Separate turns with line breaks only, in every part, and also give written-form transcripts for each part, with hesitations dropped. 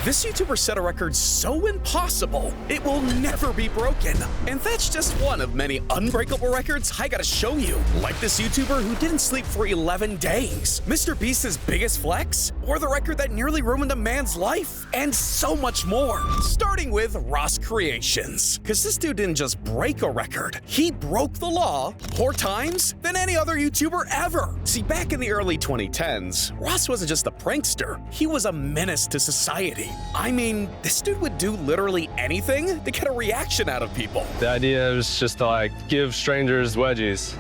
This YouTuber set a record so impossible, it will never be broken. And that's just one of many unbreakable records I gotta show you. Like this YouTuber who didn't sleep for 11 days, MrBeast's biggest flex, or the record that nearly ruined a man's life, and so much more. Starting with Ross Creations. Cause this dude didn't just break a record, he broke the law more times than any other YouTuber ever. See, back in the early 2010s, Ross wasn't just a prankster, he was a menace to society. I mean, this dude would do literally anything to get a reaction out of people.
The idea was just to give strangers wedgies.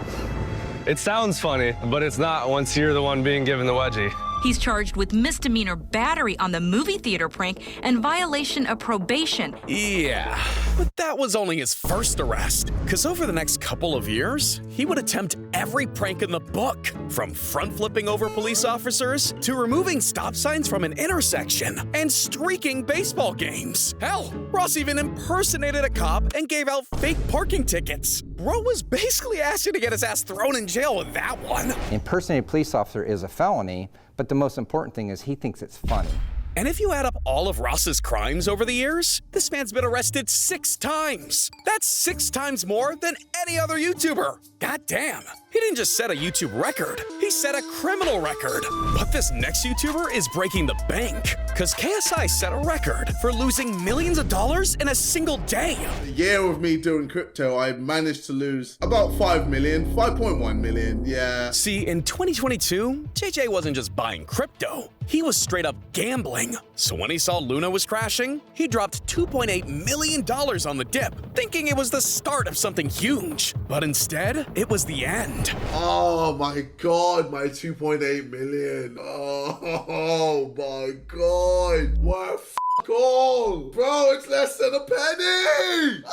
It sounds funny, but it's not once you're the one being given the wedgie.
He's charged with misdemeanor battery on the movie theater prank and violation of probation.
Yeah, but that was only his first arrest, because over the next couple of years, he would attempt every prank in the book, from front flipping over police officers to removing stop signs from an intersection and streaking baseball games. Hell, Ross even impersonated a cop and gave out fake parking tickets. Bro was basically asking to get his ass thrown in jail with that one.
Impersonating a police officer is a felony, but the most important thing is he thinks it's funny.
And if you add up all of Ross's crimes over the years, this man's been arrested 6 times. That's 6 times more than any other YouTuber. God damn. He didn't just set a YouTube record, he set a criminal record. But this next YouTuber is breaking the bank, because KSI set a record for losing millions of dollars in a single day.
A year of me doing crypto, I managed to lose about 5 million, 5.1 million, yeah.
See, in 2022, JJ wasn't just buying crypto, he was straight up gambling. So when he saw Luna was crashing, he dropped $2.8 million on the dip, thinking it was the start of something huge. But instead, it was the end.
Oh my god, my 2.8 million. Oh my god. What f all? Bro, it's less than a penny.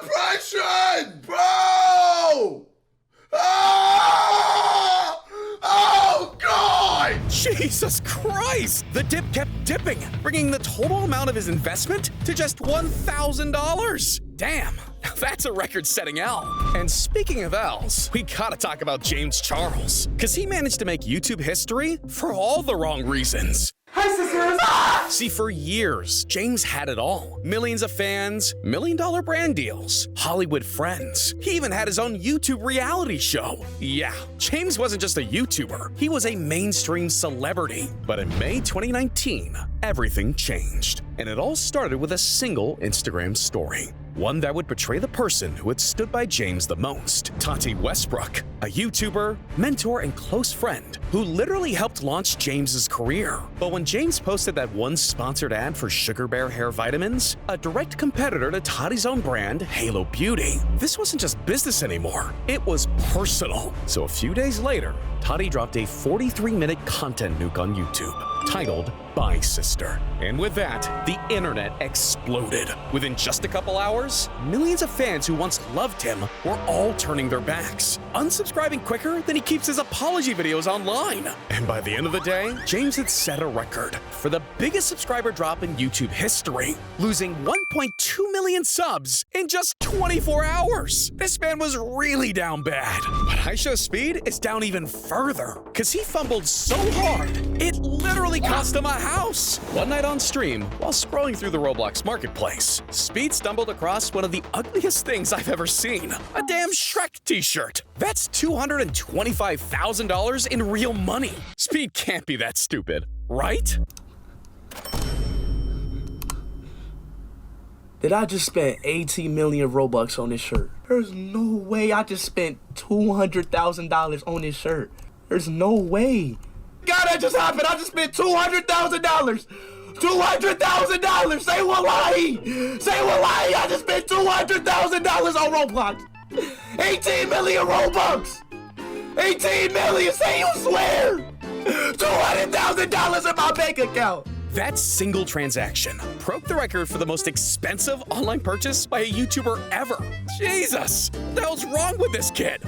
Depression. Bro. Oh god.
Jesus Christ! The dip kept dipping, bringing the total amount of his investment to just $1,000. Damn, that's a record-setting L. And speaking of L's, we gotta talk about James Charles, because he managed to make YouTube history for all the wrong reasons.
Hi, sisters!
See, for years, James had it all. Millions of fans, million-dollar brand deals, Hollywood friends. He even had his own YouTube reality show. Yeah, James wasn't just a YouTuber, he was a mainstream celebrity. But in May 2019, everything changed. And it all started with a single Instagram story. One that would portray the person who had stood by James the most, Tati Westbrook, a YouTuber, mentor, and close friend who literally helped launch James's career. But when James posted that one sponsored ad for Sugar Bear hair vitamins, a direct competitor to Tati's own brand, Halo Beauty, this wasn't just business anymore, it was personal. So a few days later, Tati dropped a 43-minute content nuke on YouTube titled Bye Sister. And with that, the internet exploded. Within just a couple hours, millions of fans who once loved him were all turning their backs, unsubscribing quicker than he keeps his apology videos online. And by the end of the day, James had set a record for the biggest subscriber drop in YouTube history, losing 1.2 million subs in just 24 hours. This man was really down bad. But iShowSpeed is down even further, because he fumbled so hard, it literally cost him a house. One night on stream, while scrolling through the Roblox marketplace, Speed stumbled across one of the ugliest things I've ever seen. A damn Shrek t-shirt. That's $225,000 in real money. Speed can't be that stupid, right?
Did I just spend 18 million Robux on this shirt? There's no way I just spent $200,000 on this shirt. There's no way. God, that just happened. I just spent $200,000. $200,000. Say wallahi. Say wallahi. I just spent $200,000 on Roblox. 18 million Robux. 18 million. Say you swear. $200,000 in my bank account.
That single transaction broke the record for the most expensive online purchase by a YouTuber ever. Jesus, what the hell's wrong with this kid?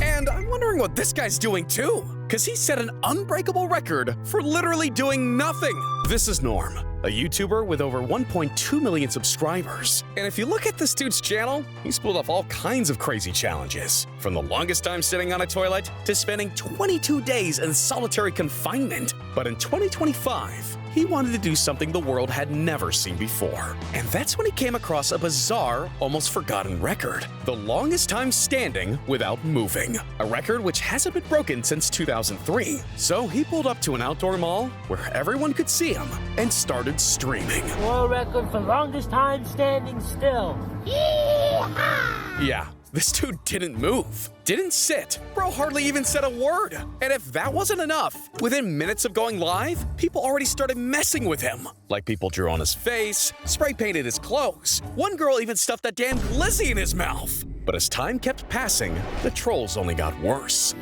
And I'm wondering what this guy's doing too, because he set an unbreakable record for literally doing nothing. This is Norm, a YouTuber with over 1.2 million subscribers. And if you look at this dude's channel, he's pulled off all kinds of crazy challenges, from the longest time sitting on a toilet to spending 22 days in solitary confinement. But in 2025, he wanted to do something the world had never seen before. And that's when he came across a bizarre, almost forgotten record. The longest time standing without moving. A record which hasn't been broken since 2003. So he pulled up to an outdoor mall where everyone could see him and started streaming.
World record for longest time standing still. Yeehaw!
Yeah. This dude didn't move, didn't sit, bro hardly even said a word. And if that wasn't enough, within minutes of going live, people already started messing with him. Like people drew on his face, spray painted his clothes. One girl even stuffed a damn glizzy in his mouth. But as time kept passing, the trolls only got worse.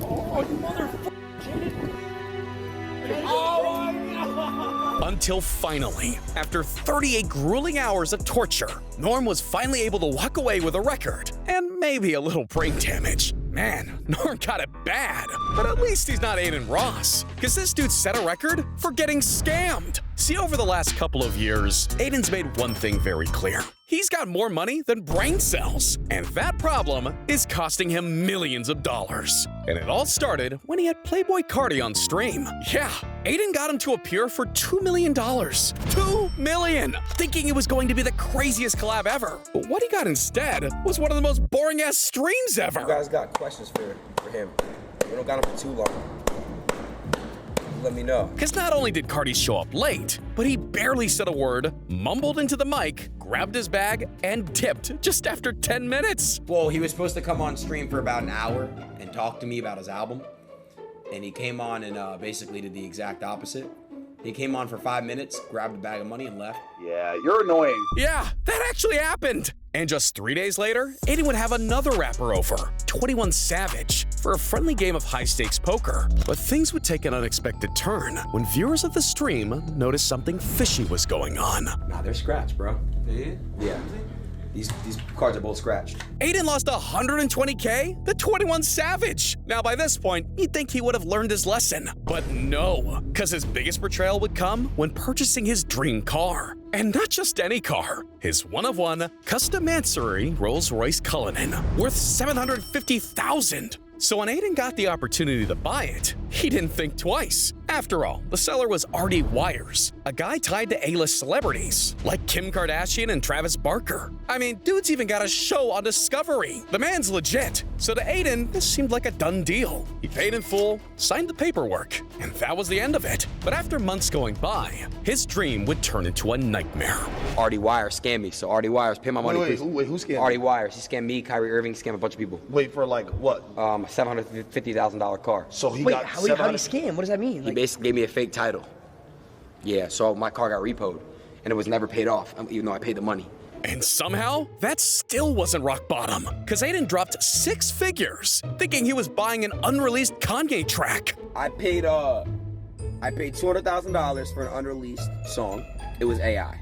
Oh, you motherfucker!
Until finally, after 38 grueling hours of torture, Norm was finally able to walk away with a record and maybe a little brain damage. Man, Norm got it bad. But at least he's not Aiden Ross, because this dude set a record for getting scammed. See, over the last couple of years, Aiden's made one thing very clear. He's got more money than brain cells, and that problem is costing him millions of dollars. And it all started when he had Playboy Cardi on stream. Yeah, Aiden got him to appear for $2 million. $2 million! Thinking it was going to be the craziest collab ever. But what he got instead was one of the most boring-ass streams ever.
You guys got questions for him. We don't got him for too long. Let me know.
Because not only did Cardi show up late, but he barely said a word, mumbled into the mic, grabbed his bag, and dipped just after 10 minutes.
Well, he was supposed to come on stream for about an hour and talk to me about his album. And he came on and basically did the exact opposite. He came on for 5 minutes, grabbed a bag of money, and left.
Yeah, you're annoying.
Yeah, that actually happened. And just 3 days later, Aiden would have another rapper over, 21 Savage, for a friendly game of high-stakes poker. But things would take an unexpected turn when viewers of the stream noticed something fishy was going on.
Nah, they're scratched, bro. Yeah. These cards are both scratched.
Aiden lost $120K to 21 Savage. Now, by this point, you'd think he would have learned his lesson. But no, because his biggest betrayal would come when purchasing his dream car. And not just any car, his one-of-one custom Mansory Rolls-Royce Cullinan, worth $750,000. So when Aiden got the opportunity to buy it, he didn't think twice. After all, the seller was Artie Wires, a guy tied to A-list celebrities, like Kim Kardashian and Travis Barker. I mean, dude's even got a show on Discovery. The man's legit. So to Aiden, this seemed like a done deal. He paid in full, signed the paperwork, and that was the end of it. But after months going by, his dream would turn into a nightmare.
Artie Wires scammed me, so Artie Wires, pay my money, please.
Wait, who scammed?
Artie Wires, he scammed me, Kyrie Irving, scammed a bunch of people.
Wait, for like what?
$750,000 car.
So he
Wait,
got
how did he scam? What does that mean?
He basically gave me a fake title. Yeah, so my car got repoed, and it was never paid off, even though I paid the money.
And somehow, that still wasn't rock bottom, because Aiden dropped 6 figures, thinking he was buying an unreleased Kanye track.
I paid $200,000 for an unreleased song. It was AI.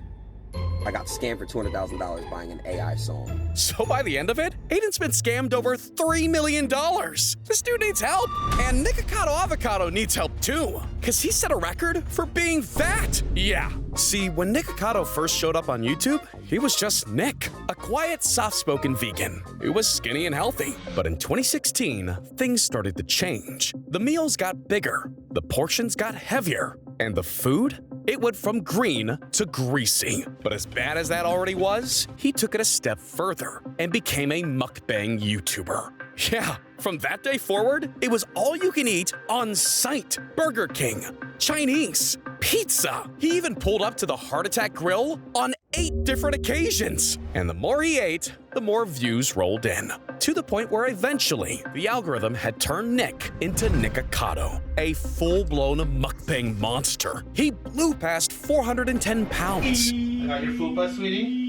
I got scammed for $200,000 buying an AI song.
So by the end of it, Aiden's been scammed over $3 million. This dude needs help. And Nikocado Avocado needs help too, because he set a record for being fat. Yeah. See, when Nikocado first showed up on YouTube, he was just Nick, a quiet, soft-spoken vegan who was skinny and healthy. But in 2016, things started to change. The meals got bigger, the portions got heavier, and the food? It went from green to greasy. But as bad as that already was, he took it a step further and became a mukbang YouTuber. Yeah, from that day forward, it was all you can eat on site. Burger King, Chinese, pizza. He even pulled up to the Heart Attack Grill on 8 different occasions. And the more he ate, the more views rolled in. To the point where eventually, the algorithm had turned Nick into Nikocado, a full-blown mukbang monster. He blew past 410 pounds.
I got your food bus, sweetie.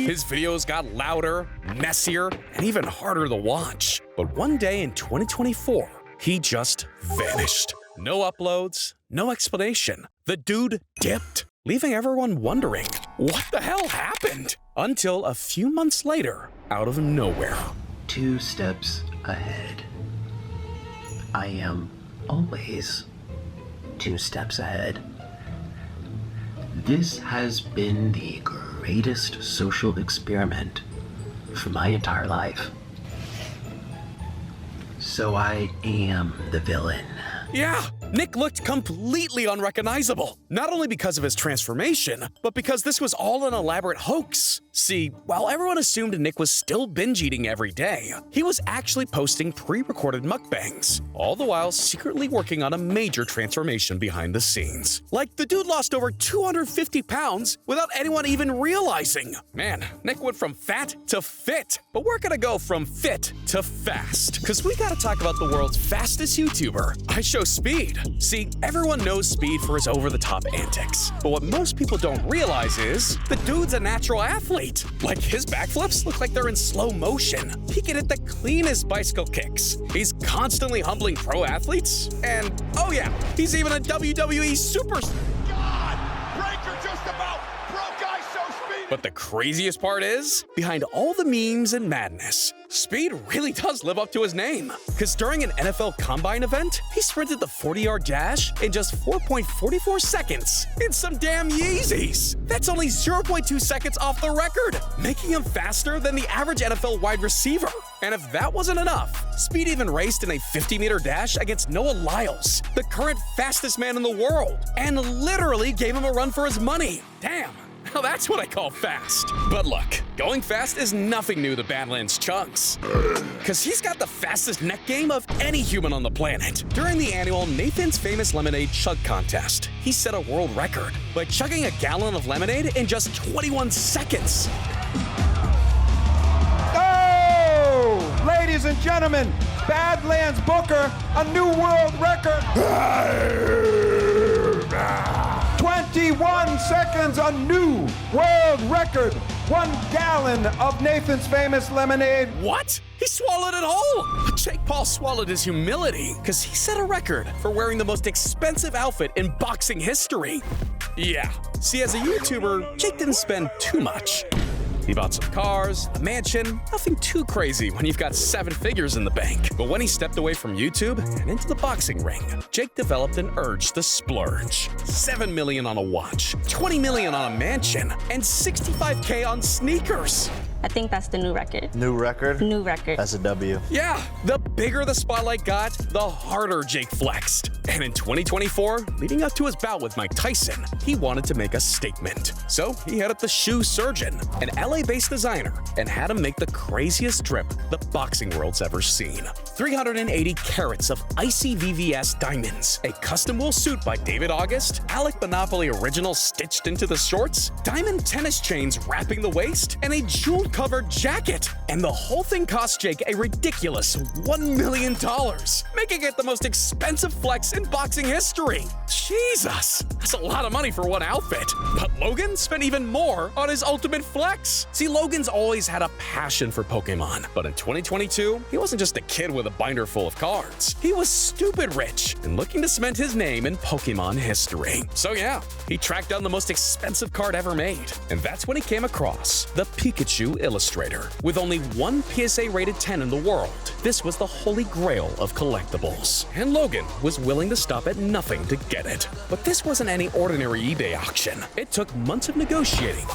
His videos got louder, messier, and even harder to watch. But one day in 2024, he just vanished. No uploads, no explanation. The dude dipped, leaving everyone wondering, what the hell happened? Until a few months later, out of nowhere.
2 steps ahead. I am always 2 steps ahead. This has been the greatest social experiment for my entire life. So I am the villain.
Yeah, Nick looked completely unrecognizable, not only because of his transformation, but because this was all an elaborate hoax. See, while everyone assumed Nick was still binge eating every day, he was actually posting pre-recorded mukbangs, all the while secretly working on a major transformation behind the scenes. Like, the dude lost over 250 pounds without anyone even realizing. Man, Nick went from fat to fit, but we're gonna go from fit to fast, because we gotta talk about the world's fastest YouTuber. I show Speed. See, everyone knows Speed for his over-the-top antics, but what most people don't realize is the dude's a natural athlete. Like, his backflips look like they're in slow motion. He can hit the cleanest bicycle kicks. He's constantly humbling pro athletes, and oh yeah, he's even a WWE superstar.
God! Breaker just about broke guy so speedy.
But the craziest part is, behind all the memes and madness, Speed really does live up to his name. Because during an NFL Combine event, he sprinted the 40-yard dash in just 4.44 seconds in some damn Yeezys. That's only 0.2 seconds off the record, making him faster than the average NFL wide receiver. And if that wasn't enough, Speed even raced in a 50-meter dash against Noah Lyles, the current fastest man in the world, and literally gave him a run for his money. Damn. Now that's what I call fast. But look, going fast is nothing new to Badlands Chunks, because he's got the fastest neck game of any human on the planet. During the annual Nathan's Famous Lemonade Chug Contest, he set a world record by chugging a gallon of lemonade in just 21 seconds.
Oh! Ladies and gentlemen, Badlands Booker, a new world record. 21 seconds, a new world record. 1 gallon of Nathan's Famous Lemonade.
What? He swallowed it whole! Jake Paul swallowed his humility, because he set a record for wearing the most expensive outfit in boxing history. Yeah, see, as a YouTuber, Jake didn't spend too much. He bought some cars, a mansion, nothing too crazy when you've got 7 figures in the bank. But when he stepped away from YouTube and into the boxing ring, Jake developed an urge to splurge. $7 million on a watch, $20 million on a mansion, and $65K on sneakers.
I think that's the new record.
New record?
New record.
That's a W.
Yeah, the bigger the spotlight got, the harder Jake flexed. And in 2024, leading up to his bout with Mike Tyson, he wanted to make a statement. So he hit up the shoe surgeon, an LA-based designer, and had him make the craziest drip the boxing world's ever seen. 380 carats of icy VVS diamonds, a custom wool suit by David August, Alec Monopoly original stitched into the shorts, diamond tennis chains wrapping the waist, and a jewel-covered jacket. And the whole thing cost Jake a ridiculous $1 million, making it the most expensive flex in boxing history. Jesus, that's a lot of money for one outfit. But Logan spent even more on his ultimate flex. See, Logan's always had a passion for Pokemon, but in 2022, he wasn't just a kid with a binder full of cards. He was stupid rich and looking to cement his name in Pokemon history. So yeah, he tracked down the most expensive card ever made, and that's when he came across the Pikachu Illustrator. With only one PSA rated 10 in the world, this was the holy grail of collectibles, and Logan was willing to stop at nothing to get it. But this wasn't any ordinary eBay auction. It took months of negotiating,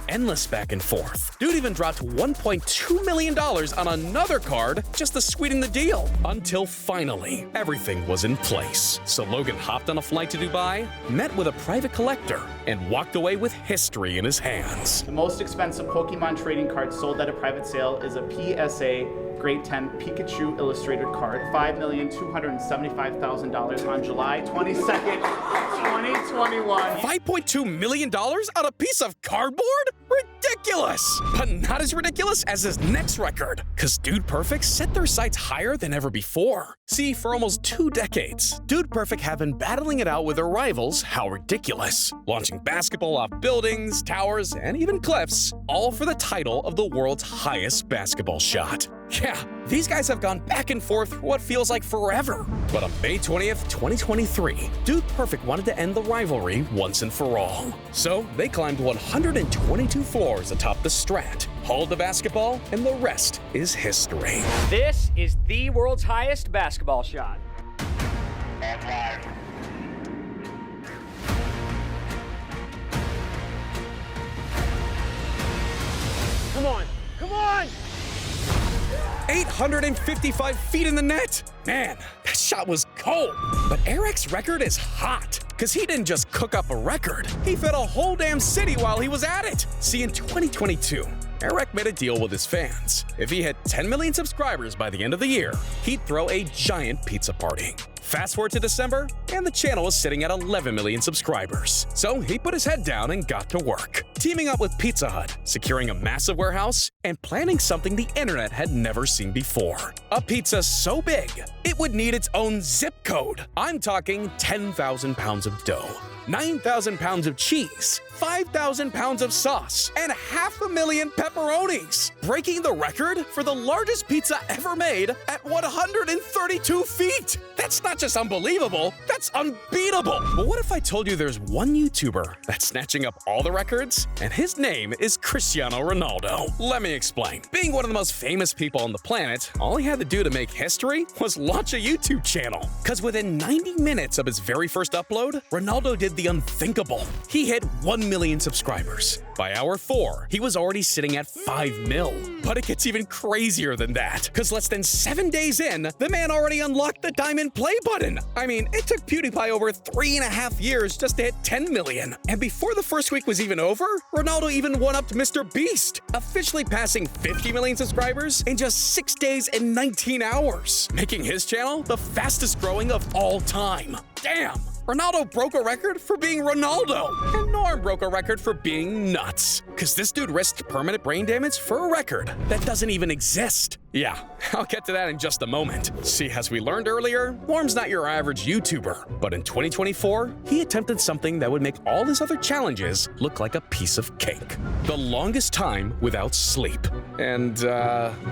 endless back and forth. Dude even dropped $1.2 million on another card just to sweeten the deal. Until finally, everything was in place. So Logan hopped on a flight to Dubai, met with a private collector, and walked away with history in his hands.
The most expensive Pokemon trading card sold at a private sale is a PSA Grade 10 Pikachu Illustrated card, $5,275,000 on July 22nd, 2021.
$5.2 million on a piece of cardboard? Ridiculous! But not as ridiculous as his next record, because Dude Perfect set their sights higher than ever before. See, for almost 2 decades, Dude Perfect have been battling it out with their rivals, How Ridiculous, launching basketball off buildings, towers, and even cliffs, all for the title of the world's highest basketball shot. Yeah, these guys have gone back and forth for what feels like forever. But on May 20th, 2023, Dude Perfect wanted to end the rivalry once and for all. So they climbed 122 floors atop the Strat, hauled the basketball, and the rest is history.
This is the world's highest basketball shot.
Come on, come on!
155 feet in the net. Man, that shot was cold. But Eric's record is hot, because he didn't just cook up a record. He fed a whole damn city while he was at it. See, in 2022, Eric made a deal with his fans. If he hit 10 million subscribers by the end of the year, he'd throw a giant pizza party. Fast forward to December, and the channel is sitting at 11 million subscribers. So he put his head down and got to work, teaming up with Pizza Hut, securing a massive warehouse, and planning something the internet had never seen before. A pizza so big, it would need its own zip code. I'm talking 10,000 pounds of dough, 9,000 pounds of cheese, 5,000 pounds of sauce, and 500,000 pepperonis, breaking the record for the largest pizza ever made at 132 feet. That's not just unbelievable, that's unbeatable. But what if I told you there's one YouTuber that's snatching up all the records, and his name is Cristiano Ronaldo? Let me explain. Being one of the most famous people on the planet, all he had to do to make history was launch a YouTube channel. Because within 90 minutes of his very first upload, Ronaldo did the unthinkable. He hit 1 million subscribers. By hour 4, he was already sitting at 5 mil. But it gets even crazier than that, because less than 7 days in, the man already unlocked the diamond play button. I mean, it took PewDiePie over 3.5 years just to hit 10 million. And before the first week was even over, Ronaldo even one-upped MrBeast, officially passing 50 million subscribers in just 6 days and 19 hours, making his channel the fastest growing of all time. Damn! Ronaldo broke a record for being Ronaldo, and Norm broke a record for being nuts. Cause this dude risked permanent brain damage for a record that doesn't even exist. Yeah, I'll get to that in just a moment. See, as we learned earlier, Norm's not your average YouTuber, but in 2024, he attempted something that would make all his other challenges look like a piece of cake. The longest time without sleep. And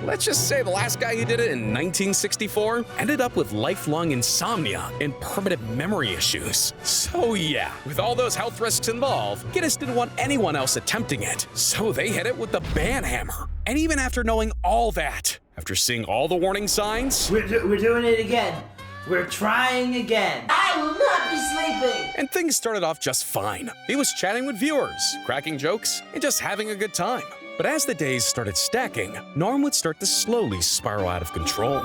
let's just say the last guy who did it in 1964 ended up with lifelong insomnia and permanent memory issues. So yeah, with all those health risks involved, Guinness didn't want anyone else attempting it, so they hit it with the ban hammer. And even after knowing all that, after seeing all the warning signs,
we're doing it again. We're trying again. I will not be sleeping.
And things started off just fine. He was chatting with viewers, cracking jokes, and just having a good time. But as the days started stacking, Norm would start to slowly spiral out of control.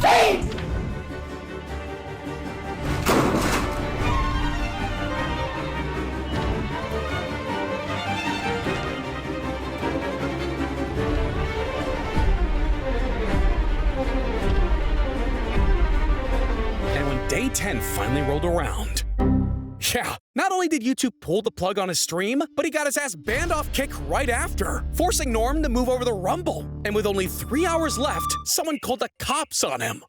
Feats!
And when day 10 finally rolled around, yeah, not only did YouTube pull the plug on his stream, but he got his ass banned off Kick right after, forcing Norm to move over to Rumble. And with only 3 hours left, someone called the cops on him.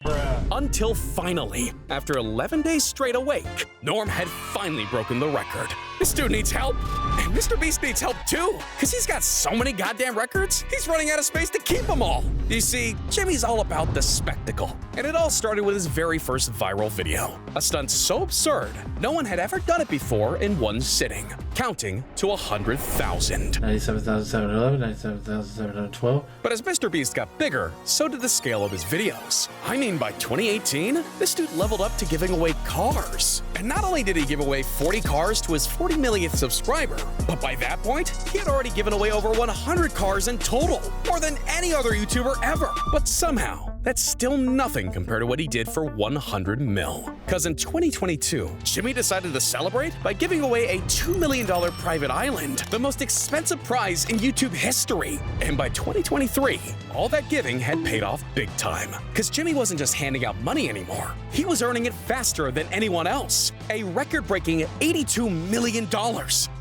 Until finally, after 11 days straight awake, Norm had finally broken the record. This dude needs help, and MrBeast needs help too, because he's got so many goddamn records, he's running out of space to keep them all. You see, Jimmy's all about the spectacle, and it all started with his very first viral video. A stunt so absurd, no one had ever done it before in one sitting, counting to 100,000.
97,711, 97,712.
But as MrBeast got bigger, so did the scale of his videos. I mean, by 2018, this dude leveled up to giving away cars. And not only did he give away 40 cars to his 40 millionth subscriber, but by that point, he had already given away over 100 cars in total, more than any other YouTuber ever. But somehow, that's still nothing compared to what he did for 100 mil. Cause in 2022, Jimmy decided to celebrate by giving away a $2 million private island, the most expensive prize in YouTube history. And by 2023, all that giving had paid off big time. Cause Jimmy wasn't just handing out money anymore, he was earning it faster than anyone else. A record-breaking $82 million.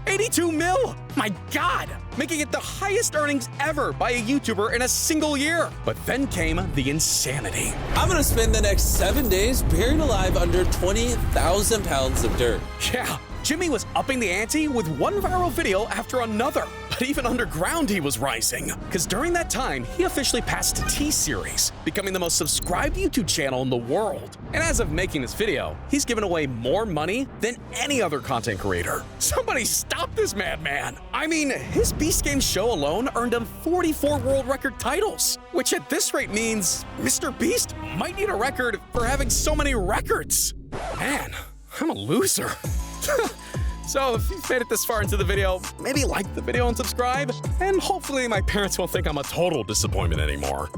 82 mil! My God! Making it the highest earnings ever by a YouTuber in a single year. But then came the insanity.
I'm gonna spend the next 7 days buried alive under 20,000 pounds of dirt.
Yeah, Jimmy was upping the ante with one viral video after another. But even underground, he was rising. Because during that time, he officially passed T-Series, becoming the most subscribed YouTube channel in the world. And as of making this video, he's given away more money than any other content creator. Somebody stop this madman. I mean, his Beast Game show alone earned him 44 world record titles, which at this rate means MrBeast might need a record for having so many records. Man, I'm a loser. So if you've made it this far into the video, maybe like the video and subscribe, and hopefully my parents won't think I'm a total disappointment anymore.